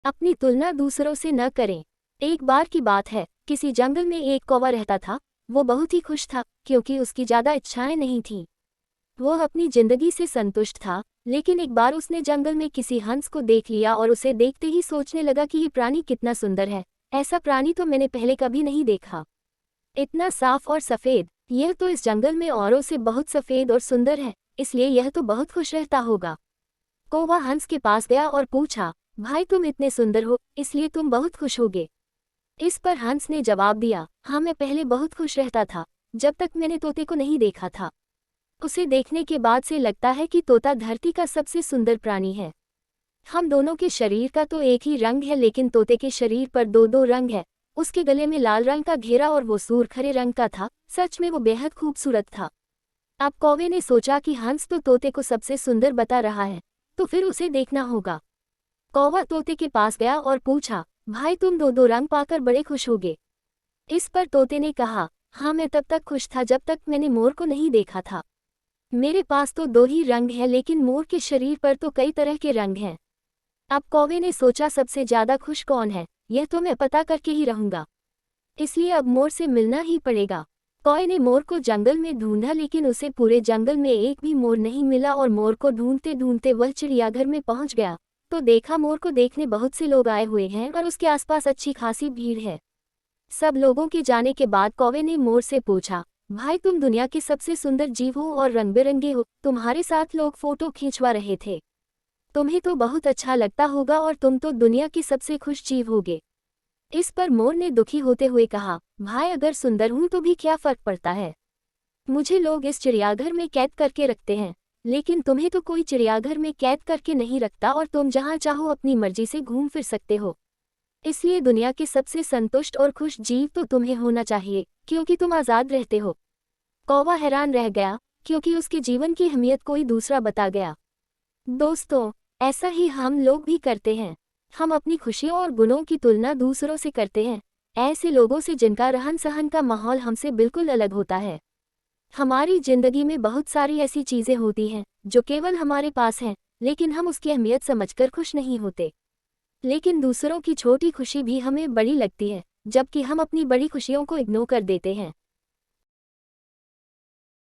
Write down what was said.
अपनी तुलना दूसरों से न करें। एक बार की बात है, किसी जंगल में एक कौवा रहता था। वो बहुत ही खुश था क्योंकि उसकी ज़्यादा इच्छाएं नहीं थीं। वो अपनी जिंदगी से संतुष्ट था, लेकिन एक बार उसने जंगल में किसी हंस को देख लिया और उसे देखते ही सोचने लगा कि ये प्राणी कितना सुंदर है। ऐसा प्राणी तो मैंने पहले कभी नहीं देखा। इतना साफ और सफ़ेद, यह तो इस जंगल में औरों से बहुत सफ़ेद और सुंदर है, इसलिए यह तो बहुत खुश रहता होगा। कौवा हंस के पास गया और पूछा, भाई तुम इतने सुंदर हो, इसलिए तुम बहुत खुश होगे। इस पर हंस ने जवाब दिया, हाँ मैं पहले बहुत खुश रहता था, जब तक मैंने तोते को नहीं देखा था। उसे देखने के बाद से लगता है कि तोता धरती का सबसे सुंदर प्राणी है। हम दोनों के शरीर का तो एक ही रंग है, लेकिन तोते के शरीर पर दो दो रंग है। उसके गले में लाल रंग का घेरा और वो सूरखरे रंग का था। सच में वो बेहद खूबसूरत था। अब कौवे ने सोचा कि हंस तो तोते को सबसे सुंदर बता रहा है, तो फिर उसे देखना होगा। कौवा तोते के पास गया और पूछा, भाई तुम दो दो रंग पाकर बड़े खुश होगे। इस पर तोते ने कहा, हाँ मैं तब तक खुश था जब तक मैंने मोर को नहीं देखा था। मेरे पास तो दो ही रंग है, लेकिन मोर के शरीर पर तो कई तरह के रंग हैं। अब कौवे ने सोचा सबसे ज्यादा खुश कौन है, यह तो मैं पता करके ही रहूंगा। इसलिए अब मोर से मिलना ही पड़ेगा। कौवे ने मोर को जंगल में ढूंढा, लेकिन उसे पूरे जंगल में एक भी मोर नहीं मिला और मोर को ढूंढते ढूंढते वह चिड़ियाघर में पहुंच गया। तो देखा मोर को देखने बहुत से लोग आए हुए हैं और उसके आसपास अच्छी खासी भीड़ है। सब लोगों के जाने के बाद कौवे ने मोर से पूछा, भाई तुम दुनिया के सबसे सुंदर जीव हो और रंग बिरंगे हो, तुम्हारे साथ लोग फोटो खींचवा रहे थे। तुम्हें तो बहुत अच्छा लगता होगा और तुम तो दुनिया के सबसे खुश जीव होगे। इस पर मोर ने दुखी होते हुए कहा, भाई अगर सुंदर हूं तो भी क्या फर्क पड़ता है। मुझे लोग इस चिड़ियाघर में कैद करके रखते हैं, लेकिन तुम्हें तो कोई चिड़ियाघर में कैद करके नहीं रखता और तुम जहां चाहो अपनी मर्जी से घूम फिर सकते हो। इसलिए दुनिया के सबसे संतुष्ट और खुश जीव तो तुम्हें होना चाहिए, क्योंकि तुम आज़ाद रहते हो। कौवा हैरान रह गया, क्योंकि उसके जीवन की अहमियत कोई दूसरा बता गया। दोस्तों, ऐसा ही हम लोग भी करते हैं। हम अपनी खुशियों और गुणों की तुलना दूसरों से करते हैं, ऐसे लोगों से जिनका रहन सहन का माहौल हमसे बिल्कुल अलग होता है। हमारी जिंदगी में बहुत सारी ऐसी चीज़ें होती हैं जो केवल हमारे पास हैं, लेकिन हम उसकी अहमियत समझकर खुश नहीं होते। लेकिन दूसरों की छोटी खुशी भी हमें बड़ी लगती है, जबकि हम अपनी बड़ी खुशियों को इग्नोर कर देते हैं।